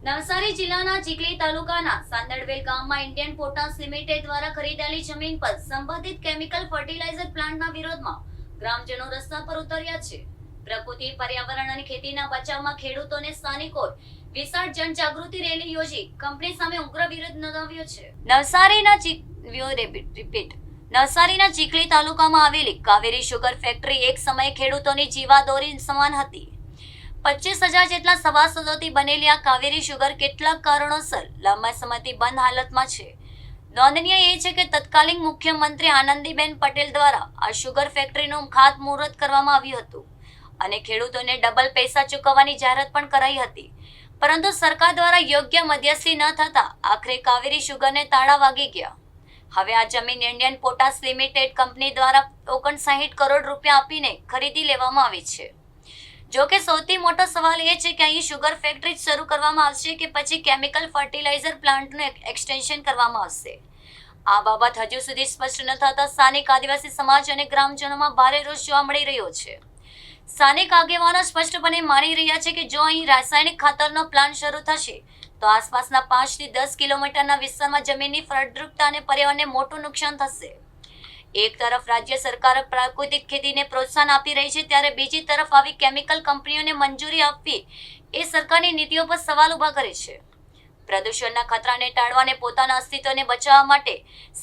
નવસારી જિલ્લાના ચીખલી તાલુકાના સાંદડવેલ ગામમાં ઇન્ડિયન પોટાશ લિમિટેડ દ્વારા ખરીદેલી જમીન પર સંબંધિત કેમિકલ ફર્ટિલાઇઝર પ્લાન્ટના વિરોધમાં ગ્રામજનો રસ્તા પર ઉતર્યા છે। પ્રકૃતિ, પર્યાવરણ અને ખેતીના બચાવમાં ખેડૂતોને સ્થાનિકોએ વિશાળ જનજાગૃતિ રેલી યોજી કંપની સામે ઉગ્ર વિરોધ નોંધાવ્યો છે। નવસારીના ચીખલી તાલુકામાં આવેલી કાવેરી શુગર ફેક્ટરી એક સમયે ખેડૂતોની જીવાદોરી સમાન હતી। 25,000 જેટલા સભાસદોથી બનેલી આ કાવેરી શુગર કેટલાક કારણોસર લાંબા સમયથી બંધ હાલતમાં છે। નોંધનીય એ છે કે તત્કાલીન મુખ્યમંત્રી આનંદીબેન પટેલ દ્વારા આ શુગર ફેક્ટરીનું ખાતમુહૂર્ત કરવામાં આવ્યું હતું અને ખેડૂતોને ડબલ પૈસા ચૂકવવાની જાહેરાત પણ કરાઈ હતી, પરંતુ સરકાર દ્વારા યોગ્ય મધ્યસ્થી ન થતા આખરે કાવેરી શુગરને તાળા વાગી ગયા। હવે આ જમીન ઇન્ડિયન પોટાશ લિમિટેડ કંપની દ્વારા 59 કરોડ રૂપિયા આપીને ખરીદી લેવામાં આવી છે। જો કે સૌથી મોટો સવાલ એ છે કે અહીં શુગર ફેક્ટરી શરૂ કરવામાં આવશે કે પછી કેમિકલ ફર્ટિલાઇઝર પ્લાન્ટનું એક્સટેન્શન કરવામાં આવશે। આ બાબત હજુ સુધી સ્પષ્ટ ન થતા સ્થાનિક આદિવાસી સમાજ અને ગ્રામજનોમાં ભારે રોષ જોવા મળી રહ્યો છે। સ્થાનિક આગેવાનો સ્પષ્ટપણે માની રહ્યા છે કે જો અહીં રાસાયણિક ખાતરનો પ્લાન્ટ શરૂ થશે તો આસપાસના 5 થી 10 કિલોમીટરના વિસ્તારમાં જમીનની ફળદ્રુપતા અને પર્યાવરણને મોટું નુકસાન થશે। એક તરફ રાજ્ય સરકાર પ્રાકૃતિક ખેતીને પ્રોત્સાહન આપી રહી છે, ત્યારે બીજી તરફ આવી કેમિકલ કંપનીઓને મંજૂરી આપવી એ સરકારની નીતિઓ પર સવાલ ઊભા કરે છે। પ્રદૂષણના ખતરાને ટાળવા અને પોતાના અસ્તિત્વને બચાવવા માટે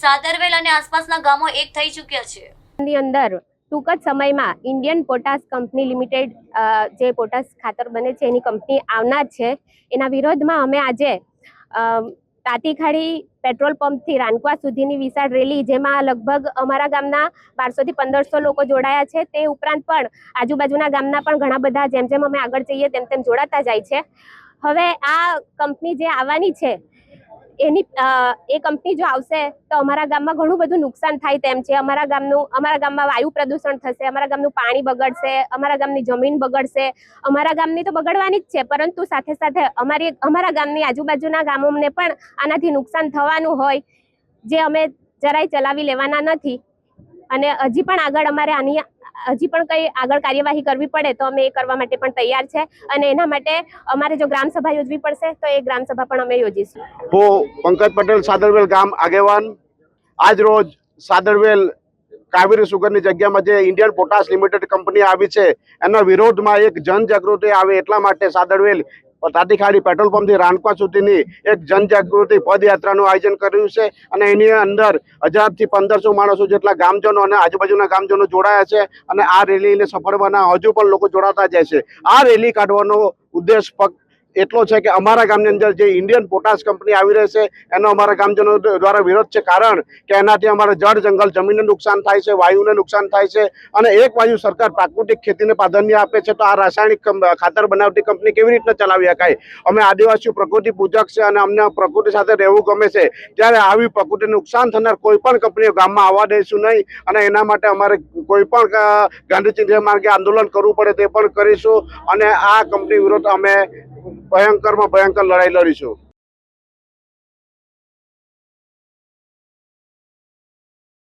સાદરવેલ અને આસપાસના ગામો એક થઈ ચૂક્યા છે। ની અંદર ટૂંક જ સમયમાં ઇન્ડિયન પોટાશ કંપની લિમિટેડ જે પોટાશ ખાતર બને છે એની કંપની આવનાર છે, એના વિરોધમાં અમે આજે તાતીખાડી પેટ્રોલ પંપથી રાનકવા સુધીની વિશાળ રેલી, જેમાં લગભગ અમારા ગામના 1200 થી 1500 લોકો જોડાયા છે। તે ઉપરાંત પણ આજુબાજુના ગામના પણ ઘણા બધા જેમ જેમ અમે આગળ જઈએ તેમ તેમ જોડાતા જાય છે। હવે આ કંપની જે આવવાની છે એની એ કંપની જો આવશે તો અમારા ગામમાં ઘણું બધું નુકસાન થાય તેમ છે। અમારા ગામમાં વાયુ પ્રદૂષણ થશે, અમારા ગામનું પાણી બગડશે, અમારા ગામની જમીન બગડશે। અમારા ગામની તો બગડવાની જ છે, પરંતુ સાથે સાથે અમારા ગામની આજુબાજુના ગામોને પણ આનાથી નુકસાન થવાનું હોય, જે અમે જરાય ચલાવી લેવાના નથી। અને હજી પણ આગળ અમારે હજી પણ કંઈ આગળ કાર્યવાહી કરવી પડે તો અમે એ કરવા માટે પણ તૈયાર છે, અને એના માટે અમારે જો ગ્રામસભા યોજવી પડશે તો એ ગ્રામસભા પણ અમે યોજીશું। હું પંકજ પટેલ, સાદરવેલ ગામ આગેવાન, આજ રોજ સાદરવેલ કાવેરી સુગરની જગ્યામાં જે ઇન્ડિયન પોટાશ લિમિટેડ કંપની આવી છે એના વિરોધમાં એક જનજાગૃતિ આવે એટલા માટે સાદરવેલ તાતીખાડી પેટ્રોલ પંપથી રાનકવા સુધીની એક જનજાગૃતિ પદયાત્રાનું આયોજન કર્યું છે, અને એની અંદર 1000 થી 1500 માણસો જેટલા ગામજનો અને આજુબાજુના ગામજનો જોડાયા છે, અને આ રેલીને સફળ બનાવવા હજુ પણ લોકો જોડાતા જાય છે। આ રેલી કાઢવાનો ઉદ્દેશ ફક્ત એટલો છે કે અમારા ગામની અંદર જે ઇન્ડિયન પોટાશ કંપની આવી રહી છે એનો અમારા ગામજનો દ્વારા વિરોધ છે, કારણ કે એનાથી અમારા જળ જંગલ જમીનને નુકસાન થાય છે, વાયુને નુકસાન થાય છે, અને એક બાજુ સરકાર પ્રાકૃતિક ખેતીને પ્રાધાન્ય આપે છે તો આ રાસાયણિક ખાતર બનાવતી કંપની કેવી રીતના ચલાવી શકાય। અમે આદિવાસીઓ પ્રકૃતિ પૂજક છે અને અમને પ્રકૃતિ સાથે રહેવું ગમે છે, ત્યારે આવી પ્રકૃતિને નુકસાન થનાર કોઈ પણ કંપનીઓ ગામમાં આવવા દઈશું નહીં, અને એના માટે અમારે કોઈ પણ ગાંધીજી માર્ગે આંદોલન કરવું પડે તે પણ કરીશું, અને આ કંપની વિરુદ્ધ અમે ભયંકરમાં ભયંકર લડાઈ લડીશું।